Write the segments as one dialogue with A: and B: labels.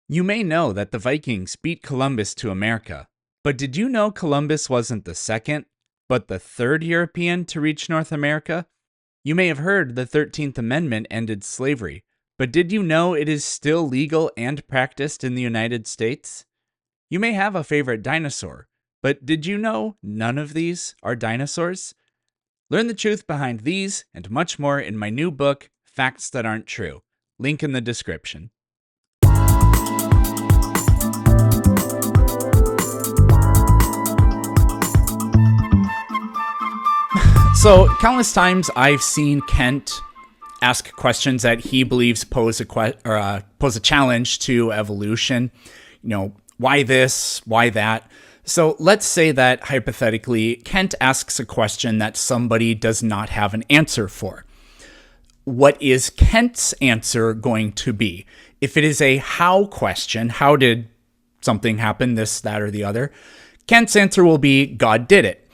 A: You may know that the Vikings beat Columbus to America, but did you know Columbus wasn't the second, but the third European to reach North America? You may have heard the 13th Amendment ended slavery, but did you know it is still legal and practiced in the United States? You may have a favorite dinosaur, but did you know none of these are dinosaurs? Learn the truth behind these and much more in my new book, Facts That Aren't True. Link in the description. So, countless times I've seen Kent ask questions that he believes pose a challenge to evolution. Why this? Why that? So let's say that hypothetically, Kent asks a question that somebody does not have an answer for. What is Kent's answer going to be? If it is a how question, how did something happen, this, that, or the other, Kent's answer will be God did it.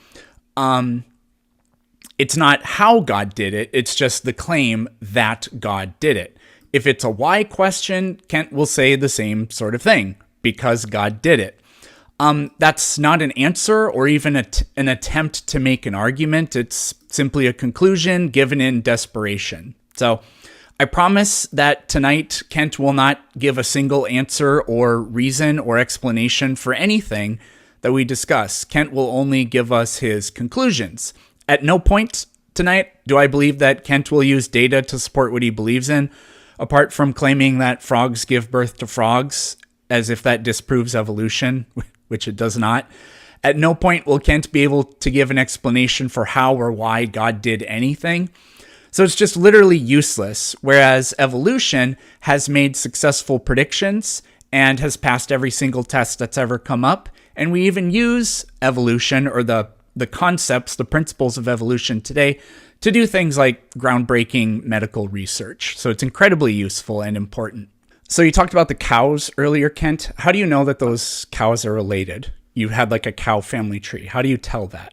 A: It's not how God did it, it's just the claim that God did it. If it's a why question, Kent will say the same sort of thing, because God did it. That's not an answer or even an attempt to make an argument. It's simply a conclusion given in desperation. So I promise that tonight Kent will not give a single answer or reason or explanation for anything that we discuss. Kent will only give us his conclusions. At no point tonight do I believe that Kent will use data to support what he believes in, apart from claiming that frogs give birth to frogs, as if that disproves evolution, which it does not. At no point will Kent be able to give an explanation for how or why God did anything. So it's just literally useless, whereas evolution has made successful predictions and has passed every single test that's ever come up. And we even use evolution, or the concepts, the principles of evolution today, to do things like groundbreaking medical research. So it's incredibly useful and important. So you talked about the cows earlier, Kent. How do you know that those cows are related? You had like a cow family tree. How do you tell that?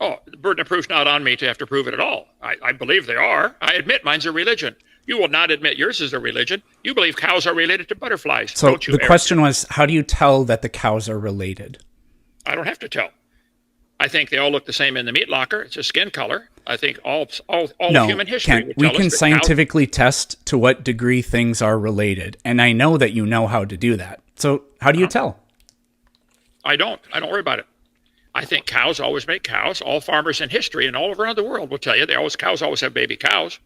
B: Oh, the burden of proof's not on me to have to prove it at all. I believe they are. I admit mine's a religion. You will not admit yours is a religion. You believe cows are related to butterflies,
A: So
B: don't you,
A: the
B: Eric?
A: question was, how do you tell that the cows are related?
B: I don't have to tell. I think they all look the same in the meat locker. It's a skin color. I think all
A: No,
B: of human history
A: Kent,
B: would
A: we
B: tell
A: can
B: us that
A: scientifically test to what degree things are related. And I know that you know how to do that. So how do you tell?
B: I don't worry about it. I think cows always make cows. All farmers in history and all around the world will tell you cows always have baby cows.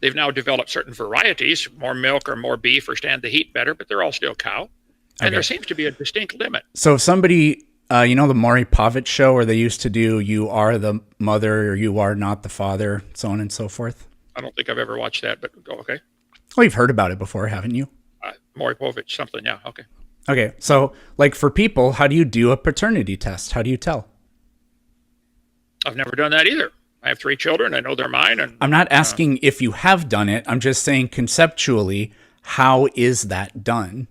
B: They've now developed certain varieties, more milk or more beef or stand the heat better, but they're all still cow. And there seems to be a distinct limit.
A: So if somebody, the Maury Povich show where they used to do you are the mother or you are not the father, so on and so forth?
B: I don't think I've ever watched that, but okay.
A: Well, you've heard about it before, haven't you?
B: Maury Povich, something, yeah, okay.
A: Okay, so like for people, how do you do a paternity test? How do you tell?
B: I've never done that either. I have 3 children. I know they're mine. And
A: I'm not asking if you have done it. I'm just saying conceptually, how is that done?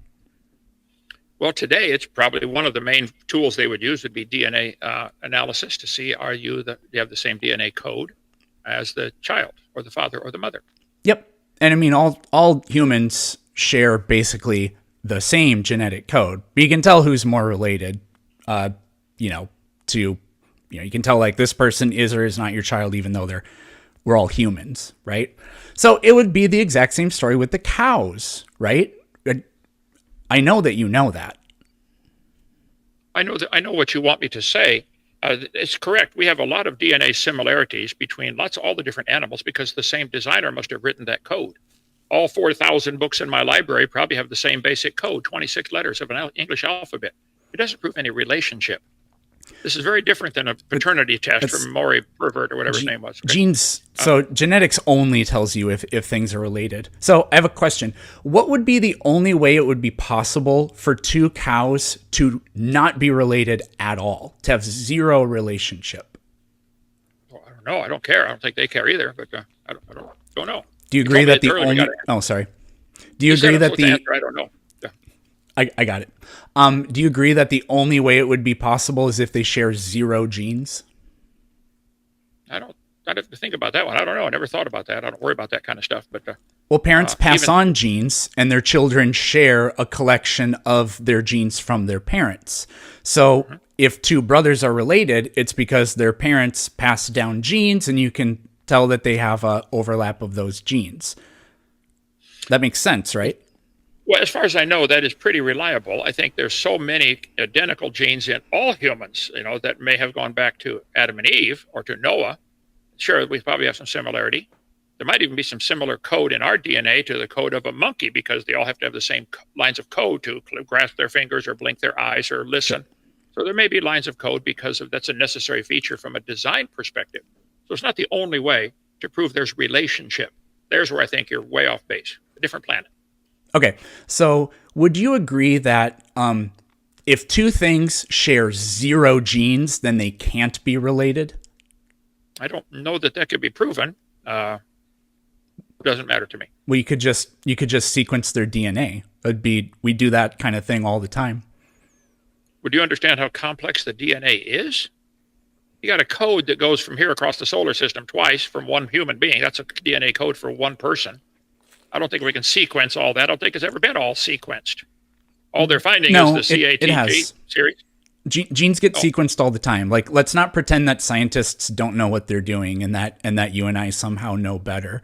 B: well, today it's probably one of the main tools they would use would be DNA analysis to see you have the same DNA code as the child or the father or the mother.
A: Yep. And I mean, all humans share basically the same genetic code. But you can tell who's more related, you can tell like this person is or is not your child, even though we're all humans, right? So it would be the exact same story with the cows, right? I know that you know that.
B: I know what you want me to say. It's correct. We have a lot of DNA similarities between all the different animals because the same designer must have written that code. All 4,000 books in my library probably have the same basic code, 26 letters of an English alphabet. It doesn't prove any relationship. This is very different than a paternity test from Maury Pervert or whatever his name was. Okay?
A: Genes. So genetics only tells you if things are related. So I have a question. What would be the only way it would be possible for 2 cows to not be related at all, to have zero relationship?
B: Well, I don't know. I don't care. I don't think they care either, but I don't know.
A: Do you agree that the only... Oh, sorry. Do you agree that the...
B: I don't know. Yeah.
A: I got it. Do you agree that the only way it would be possible is if they share 0 genes?
B: I I'd have to think about that one. I don't know. I never thought about that. I don't worry about that kind of stuff. But
A: Well, parents pass
B: even
A: on genes, and their children share a collection of their genes from their parents. So if two brothers are related, it's because their parents pass down genes, and you can tell that they have a overlap of those genes. That makes sense, right?
B: well, as far as I know, that is pretty reliable. I think there's so many identical genes in all humans, that may have gone back to Adam and Eve or to Noah. Sure, we probably have some similarity. There might even be some similar code in our DNA to the code of a monkey because they all have to have the same lines of code to grasp their fingers or blink their eyes or listen. So there may be lines of code because that's a necessary feature from a design perspective. So it's not the only way to prove there's relationship. There's where I think you're way off base, a different planet.
A: Okay, so would you agree that if two things share 0 genes, then they can't be related?
B: I don't know that could be proven. Doesn't matter to me.
A: Well, you could just sequence their DNA. We do that kind of thing all the time.
B: Would you understand how complex the DNA is? You got a code that goes from here across the solar system twice from one human being. That's a DNA code for one person. I don't think we can sequence all that. I don't think it's ever been all sequenced. All they're finding is the CATG series.
A: Genes get sequenced all the time. Like, let's not pretend that scientists don't know what they're doing and that you and I somehow know better.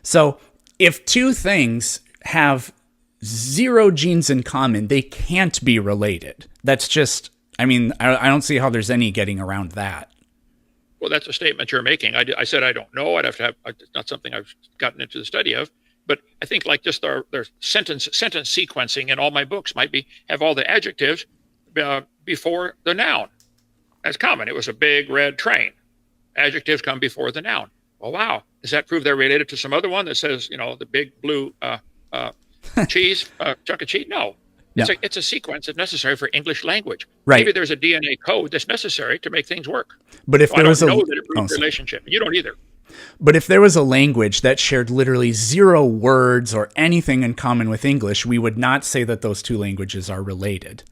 A: So if two things have 0 genes in common, they can't be related. That's just, I don't see how there's any getting around that.
B: Well, that's a statement you're making. I said I don't know. I'd have to have, it's not something I've gotten into the study of. But I think like just their sentence sequencing in all my books might have all the adjectives before the noun. That's common. It was a big red train. Adjectives come before the noun. Oh, wow. Does that prove they're related to some other one that says, the big blue cheese, chunk of cheese? No. It's a sequence that's necessary for English language.
A: Right.
B: Maybe there's a DNA code that's necessary to make things work.
A: But if there was
B: I don't know that it proves relationship. You don't either.
A: But if there was a language that shared literally 0 words or anything in common with English, we would not say that those two languages are related.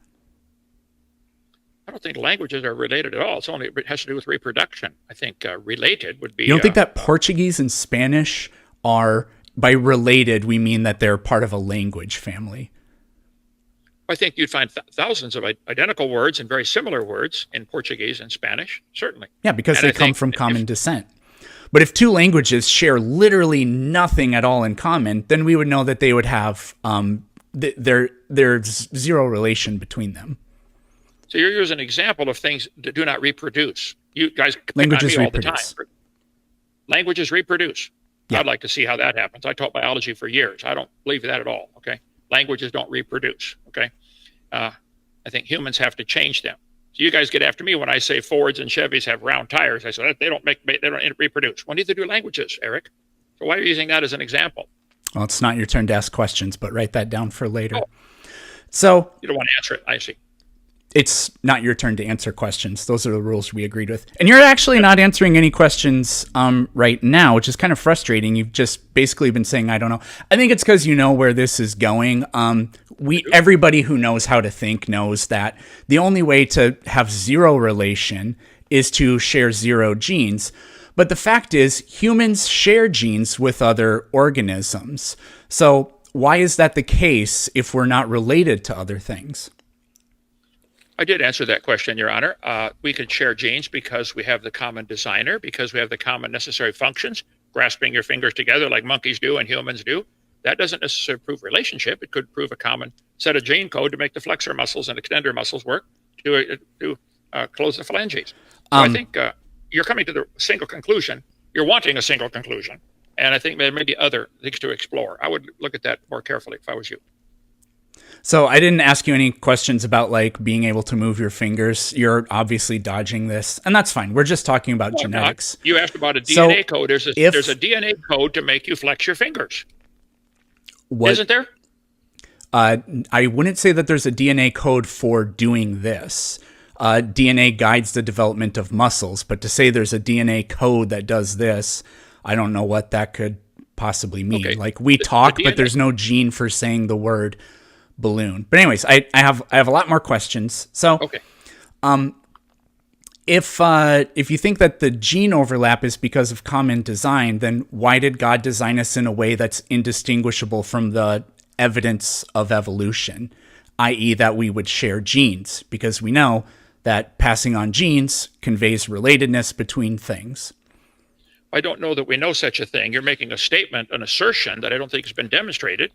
B: I don't think languages are related at all. It has to do with reproduction. I think related would be...
A: You don't think that Portuguese and Spanish are, by related, we mean that they're part of a language family?
B: I think you'd find thousands of identical words and very similar words in Portuguese and Spanish, certainly.
A: Yeah, because they come from common descent. But if two languages share literally nothing at all in common, then we would know that they would have there's 0 relation between them.
B: So you're using an example of things that do not reproduce. You guys
A: languages
B: pick on me
A: reproduce.
B: All the time. Languages reproduce. Yeah. I'd like to see how that happens. I taught biology for years. I don't believe that at all. Okay, languages don't reproduce. Okay, I think humans have to change them. So you guys get after me when I say Fords and Chevys have round tires. I say they don't reproduce. Well, neither do languages, Eric. So why are you using that as an example?
A: Well, it's not your turn to ask questions, but write that down for later. Oh. So
B: you don't want to answer it. I see.
A: It's not your turn to answer questions. Those are the rules we agreed with. And you're actually not answering any questions right now, which is kind of frustrating. You've just basically been saying, I don't know. I think it's because you know where this is going. Everybody who knows how to think knows that the only way to have 0 relation is to share 0 genes. But the fact is, humans share genes with other organisms. So why is that the case if we're not related to other things?
B: I did answer that question, Your Honor. We can share genes because we have the common designer, because we have the common necessary functions, grasping your fingers together like monkeys do and humans do. That doesn't necessarily prove relationship. It could prove a common set of gene code to make the flexor muscles and extender muscles work to close the phalanges. So I think you're coming to the single conclusion. You're wanting a single conclusion. And I think there may be other things to explore. I would look at that more carefully if I was you.
A: So I didn't ask you any questions about like being able to move your fingers. You're obviously dodging this, and that's fine. We're just talking about genetics.
B: You asked about a DNA code. There's a DNA code to make you flex your fingers. Isn't there?
A: I wouldn't say that there's a DNA code for doing this. DNA guides the development of muscles, but to say there's a DNA code that does this, I don't know what that could possibly mean. Okay. Like we talk, but there's no gene for saying the word balloon. But anyways, I have a lot more questions. So, if you think that the gene overlap is because of common design, then why did God design us in a way that's indistinguishable from the evidence of evolution, i.e., that we would share genes? Because we know that passing on genes conveys relatedness between things.
B: I don't know that we know such a thing. You're making a statement, an assertion that I don't think has been demonstrated.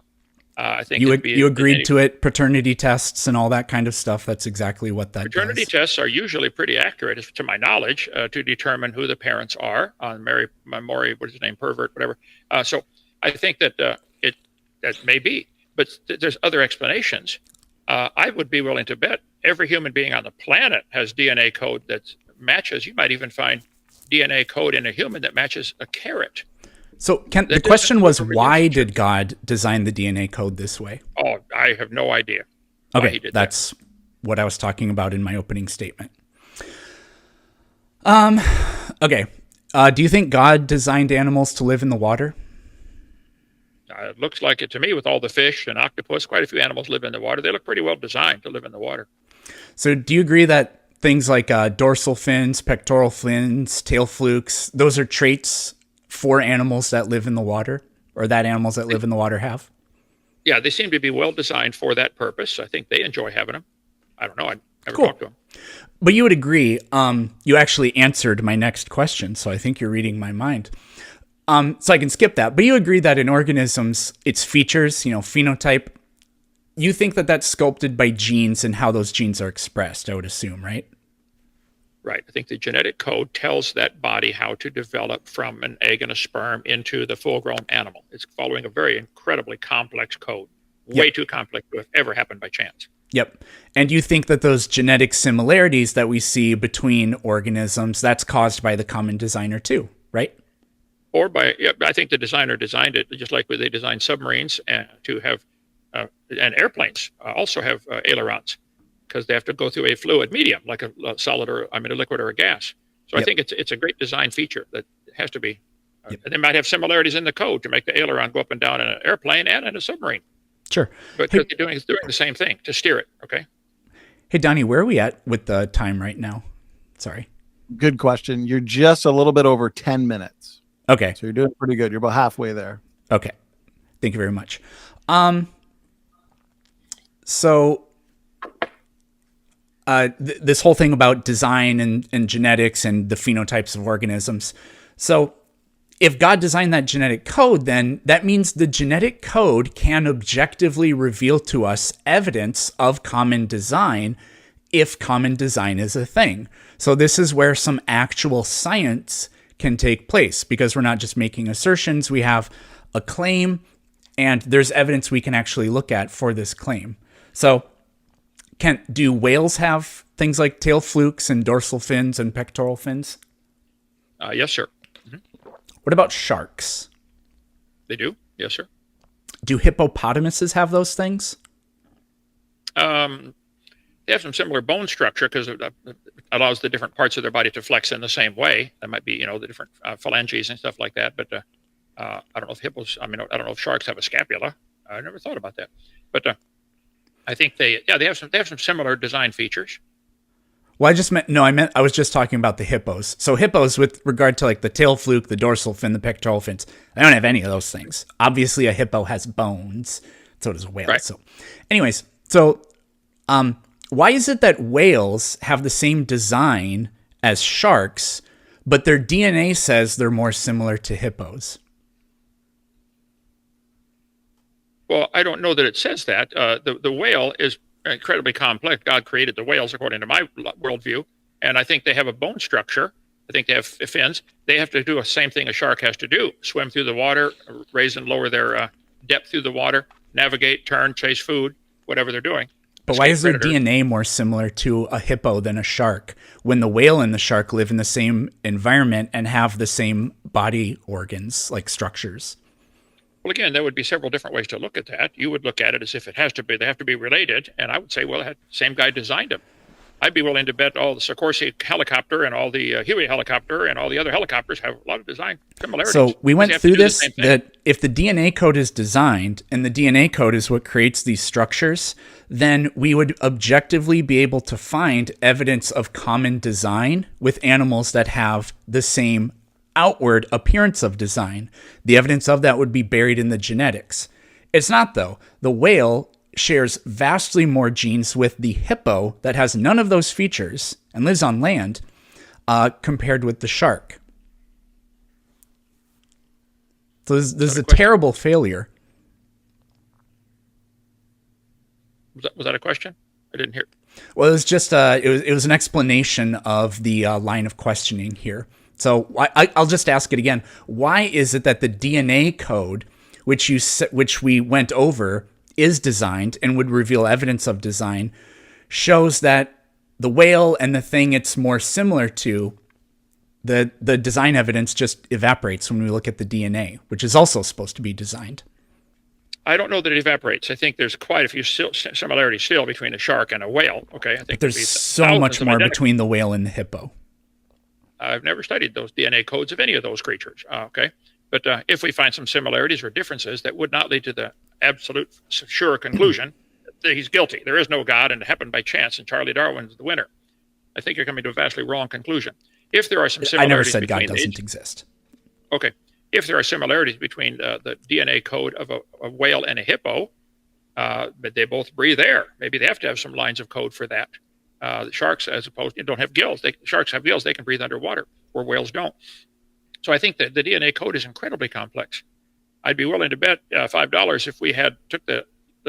B: I think
A: you agreed to it, paternity tests and all that kind of stuff. That's exactly what that
B: paternity
A: does.
B: tests are usually pretty accurate, to my knowledge, to determine who the parents are. On Maury, what's his name, pervert, whatever. So I think that that may be, but there's other explanations. I would be willing to bet every human being on the planet has DNA code that matches. You might even find DNA code in a human that matches a carrot.
A: So the question was, why did God design the DNA code this way?
B: Oh, I have no idea.
A: Okay, that's what I was talking about in my opening statement. Okay. Do you think God designed animals to live in the water?
B: It looks like it to me with all the fish and octopus. Quite a few animals live in the water. They look pretty well designed to live in the water.
A: So do you agree that things like dorsal fins, pectoral fins, tail flukes, those are traits for animals that live in the water, or that animals that live in the water have?
B: Yeah, they seem to be well designed for that purpose. I think they enjoy having them. I don't know. I never talked to them.
A: But you would agree, you actually answered my next question, so I think you're reading my mind. So I can skip that. But you agree that in organisms, its features, phenotype, you think that that's sculpted by genes and how those genes are expressed, I would assume, right?
B: Right. I think the genetic code tells that body how to develop from an egg and a sperm into the full-grown animal. It's following a very incredibly complex code, way too complex to have ever happened by chance.
A: Yep. And you think that those genetic similarities that we see between organisms, that's caused by the common designer too, right?
B: Or I think the designer designed it just like they designed submarines and to have, and airplanes also have ailerons, because they have to go through a fluid medium, like a solid or a liquid or a gas. So I think it's a great design feature that has to be. They might have similarities in the code to make the aileron go up and down in an airplane and in a submarine.
A: Sure.
B: But they're doing the same thing to steer it. Okay.
A: Hey, Donnie, where are we at with the time right now? Sorry.
C: Good question. You're just a little bit over 10 minutes.
A: Okay.
C: So you're doing pretty good. You're about halfway there.
A: Okay. Thank you very much. So this whole thing about design and genetics and the phenotypes of organisms. So if God designed that genetic code, then that means the genetic code can objectively reveal to us evidence of common design if common design is a thing. So this is where some actual science can take place, because we're not just making assertions. We have a claim, and there's evidence we can actually look at for this claim. So do whales have things like tail flukes and dorsal fins and pectoral fins?
B: Yes, sir.
A: What about sharks?
B: They do. Yes, sir.
A: Do hippopotamuses have those things?
B: They have some similar bone structure because it allows the different parts of their body to flex in the same way. That might be, the different phalanges and stuff like that. But I don't know if I don't know if sharks have a scapula. I never thought about that. But I think they have some similar design features.
A: Well, I was just talking about the hippos. So hippos, with regard to like the tail fluke, the dorsal fin, the pectoral fins, they don't have any of those things. Obviously, a hippo has bones. So does a whale.
B: Right.
A: So anyways, why is it that whales have the same design as sharks, but their DNA says they're more similar to hippos?
B: Well, I don't know that it says that. The whale is incredibly complex. God created the whales according to my worldview, and I think they have a bone structure. I think they have fins. They have to do the same thing a shark has to do: swim through the water, raise and lower their depth through the water, navigate, turn, chase food, whatever they're doing.
A: But why is their DNA more similar to a hippo than a shark when the whale and the shark live in the same environment and have the same body organs, like structures?
B: Well, again, there would be several different ways to look at that. You would look at it as if they have to be related, and I would say, well, the same guy designed them. I'd be willing to bet all the Sikorsky helicopter and all the Huey helicopter and all the other helicopters have a lot of design similarities.
A: So we went through this,
B: that
A: if the DNA code is designed and the DNA code is what creates these structures, then we would objectively be able to find evidence of common design with animals that have the same outward appearance of design. The evidence of that would be buried in the genetics. It's not, though. The whale shares vastly more genes with the hippo that has none of those features and lives on land compared with the shark. So this is a terrible failure.
B: Was that a question? I didn't hear.
A: Well, it was just it was an explanation of the line of questioning here. So I'll just ask it again. Why is it that the DNA code, which we went over, is designed and would reveal evidence of design, shows that the whale and the thing it's more similar to, the design evidence just evaporates when we look at the DNA, which is also supposed to be designed?
B: I don't know that it evaporates. I think there's quite a few similarities still between a shark and a whale. Okay, I think
A: there's so much more between the whale and the hippo.
B: I've never studied those DNA codes of any of those creatures. Okay, but if we find some similarities or differences that would not lead to the absolute sure conclusion that he's guilty, there is no God and it happened by chance and Charlie Darwin's the winner, I think you're coming to a vastly wrong conclusion. If there are some similarities,
A: I never said God doesn't exist.
B: Okay, if there are similarities between the DNA code of a whale and a hippo, but they both breathe air, maybe they have to have some lines of code for that. The sharks, as opposed to, don't have gills. Sharks have gills; they can breathe underwater, where whales don't. So I think that the DNA code is incredibly complex. I'd be willing to bet $5 if we took the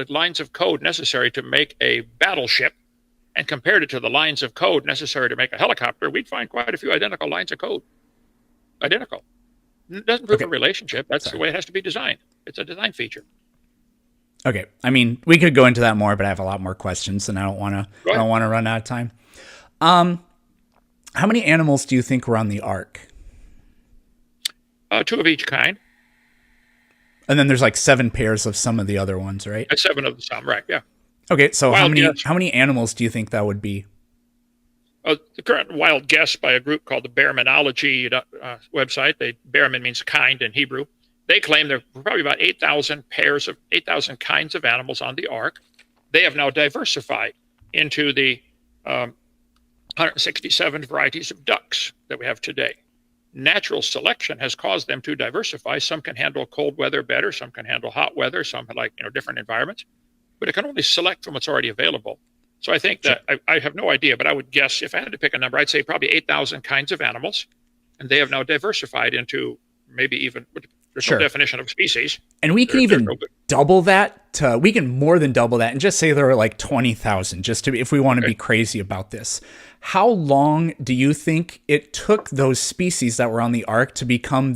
B: lines of code necessary to make a battleship and compared it to the lines of code necessary to make a helicopter, we'd find quite a few identical lines of code. Identical. It doesn't prove a relationship. That's the way it has to be designed. It's a design feature.
A: Okay. I mean, we could go into that more, but I have a lot more questions and I don't want to run out of time. How many animals do you think were on the ark?
B: 2 of each kind.
A: And then there's like 7 pairs of some of the other ones, right?
B: 7 of some, right? Yeah.
A: Okay, so how many animals do you think that would be?
B: The current wild guess by a group called the Bearmanology website. Bearman means kind in Hebrew. They claim there are probably about 8,000 kinds of animals on the ark. They have now diversified into the 167 varieties of ducks that we have today. Natural selection has caused them to diversify. Some can handle cold weather better. Some can handle hot weather. Some like different environments. But it can only select from what's already available. So I think that I have no idea, but I would guess if I had to pick a number, I'd say probably 8,000 kinds of animals. And they have now diversified into maybe even, there's no definition of species.
A: And we can double that. We can more than double that and just say there are like 20,000 if we want to be crazy about this. How long do you think it took those species that were on the ark to become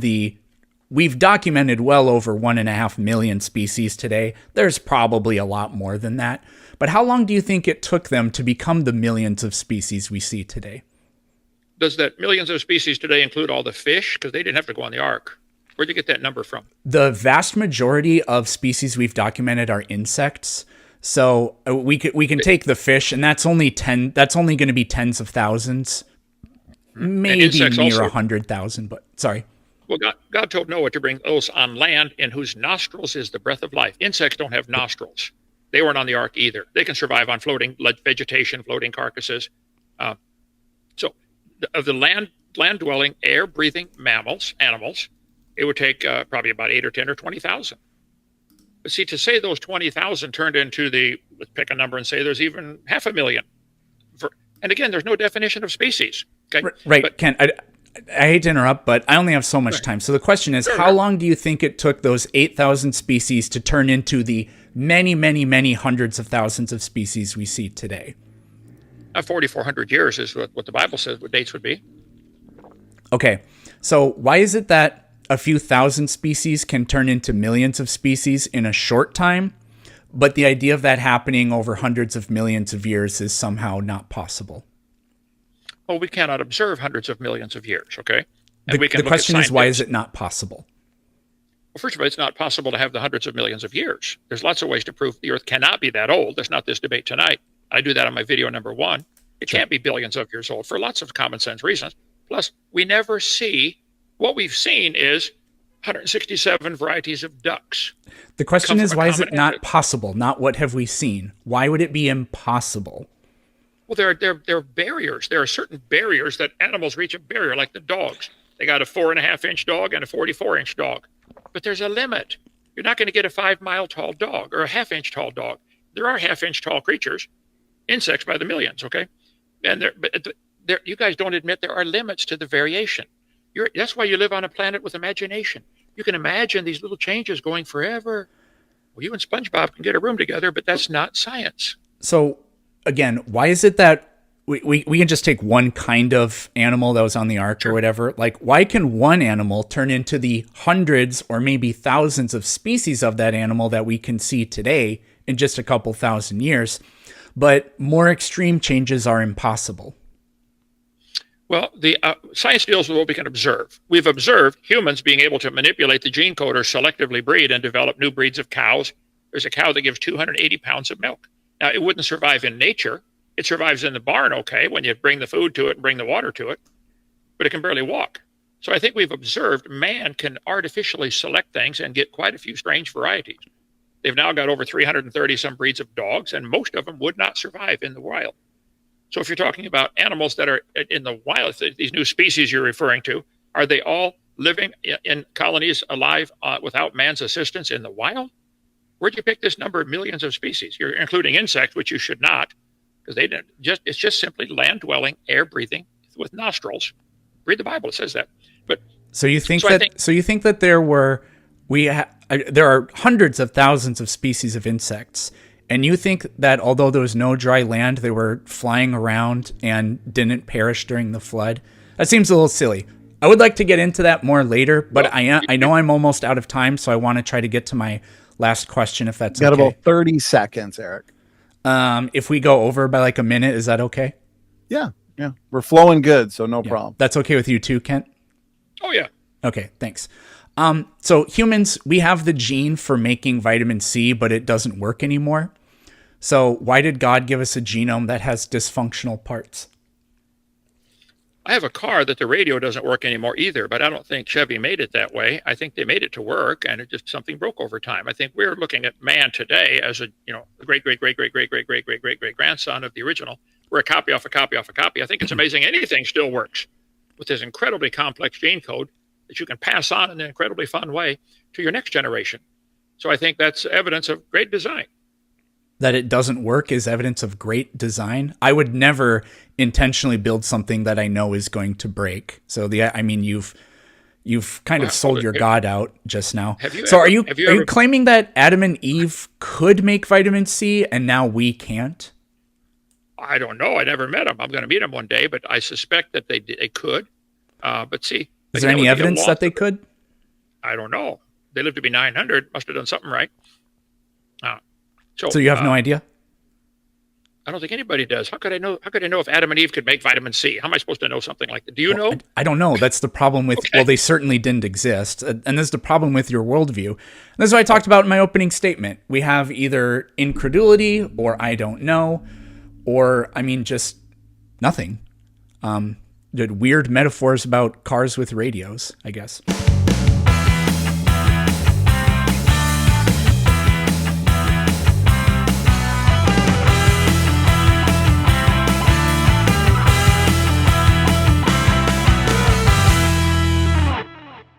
A: we've documented well over 1.5 million species today. There's probably a lot more than that. But how long do you think it took them to become the millions of species we see today?
B: Does that millions of species today include all the fish? Because they didn't have to go on the ark. Where'd you get that number from?
A: The vast majority of species we've documented are insects. So we can take the fish, and that's only going to be tens of thousands, maybe near 100,000. But sorry.
B: Well, God told Noah to bring those on land in whose nostrils is the breath of life. Insects don't have nostrils. They weren't on the ark either. They can survive on floating vegetation, floating carcasses. So of the land-dwelling, air-breathing animals, it would take probably about 8 or 10 or 20,000. But see, to say those 20,000 turned into let's pick a number and say there's even 500,000. And again, there's no definition of species. Okay?
A: Right, but Ken, I hate to interrupt, but I only have so much time. So the question is, how long do you think it took those 8,000 species to turn into the many, many, many hundreds of thousands of species we see today?
B: 4,400 years is what the Bible says what dates would be.
A: Okay, so why is it that a few thousand species can turn into millions of species in a short time, but the idea of that happening over hundreds of millions of years is somehow not possible?
B: Well, we cannot observe hundreds of millions of years, okay? And
A: the question is, why is it not possible?
B: Well, first of all, it's not possible to have the hundreds of millions of years. There's lots of ways to prove the Earth cannot be that old. That's not this debate tonight. I do that on my video number 1. It can't be billions of years old for lots of common sense reasons. Plus, we never see, what we've seen is 167 varieties of ducks.
A: The question is, why is it not
B: ancestor.
A: possible? Not what have we seen? Why would it be impossible?
B: Well, there are barriers. There are certain barriers that animals reach a barrier, like the dogs. They got a 4.5-inch dog and a 44-inch dog. But there's a limit. You're not going to get a 5-mile tall dog or a half-inch tall dog. There are half-inch tall creatures, insects by the millions, okay? And you guys don't admit there are limits to the variation. That's why you live on a planet with imagination. You can imagine these little changes going forever. Well, you and SpongeBob can get a room together, but that's not science.
A: So, again, why is it that we can just take one kind of animal that was on the ark or whatever? Like, why can one animal turn into the hundreds or maybe thousands of species of that animal that we can see today in just a couple thousand years, but more extreme changes are impossible?
B: Well, the science deals with what we can observe. We've observed humans being able to manipulate the gene code or selectively breed and develop new breeds of cows. There's a cow that gives 280 pounds of milk. Now, it wouldn't survive in nature. It survives in the barn, okay, when you bring the food to it and bring the water to it, but it can barely walk. So I think we've observed man can artificially select things and get quite a few strange varieties. They've now got over 330 some breeds of dogs, and most of them would not survive in the wild. So if you're talking about animals that are in the wild, these new species you're referring to, are they all living in colonies alive without man's assistance in the wild? Where'd you pick this number of millions of species? You're including insects, which you should not, because they didn't. It's just simply land-dwelling, air-breathing with nostrils. Read the Bible; it says that. But
A: so you think that there are hundreds of thousands of species of insects. And you think that although there was no dry land, they were flying around and didn't perish during the flood? That seems a little silly. I would like to get into that more later, but I know I'm almost out of time, so I want to try to get to my last question, if that's okay.
C: Got about 30 seconds, Eric.
A: If we go over by like a minute, is that okay?
C: Yeah. We're flowing good, so no problem.
A: That's okay with you too, Kent?
B: Oh, yeah.
A: Okay, thanks. So humans, we have the gene for making vitamin C, but it doesn't work anymore. So why did God give us a genome that has dysfunctional parts?
B: I have a car that the radio doesn't work anymore either, but I don't think Chevy made it that way. I think they made it to work, and it just something broke over time. I think we're looking at man today as a great grandson of the original. We're a copy off a copy off a copy. I think it's amazing anything still works with this incredibly complex gene code that you can pass on in an incredibly fun way to your next generation. So I think that's evidence of great design.
A: That it doesn't work is evidence of great design. I would never intentionally build something that I know is going to break. So you've kind of sold your God out just now. Are you claiming that Adam and Eve could make vitamin C and now we can't?
B: I don't know. I never met them. I'm going to meet them one day, but I suspect that they could. But see,
A: is there any evidence that they could?
B: I don't know. They lived to be 900. Must have done something right.
A: So you have no idea?
B: I don't think anybody does. How could I know? How could I know if Adam and Eve could make vitamin C? How am I supposed to know something like that? Do you know?
A: I don't know. That's the problem with. Okay. Well, they certainly didn't exist, and this is the problem with your worldview. And this is what I talked about in my opening statement. We have either incredulity, or I don't know, or just nothing. Weird metaphors about cars with radios, I guess.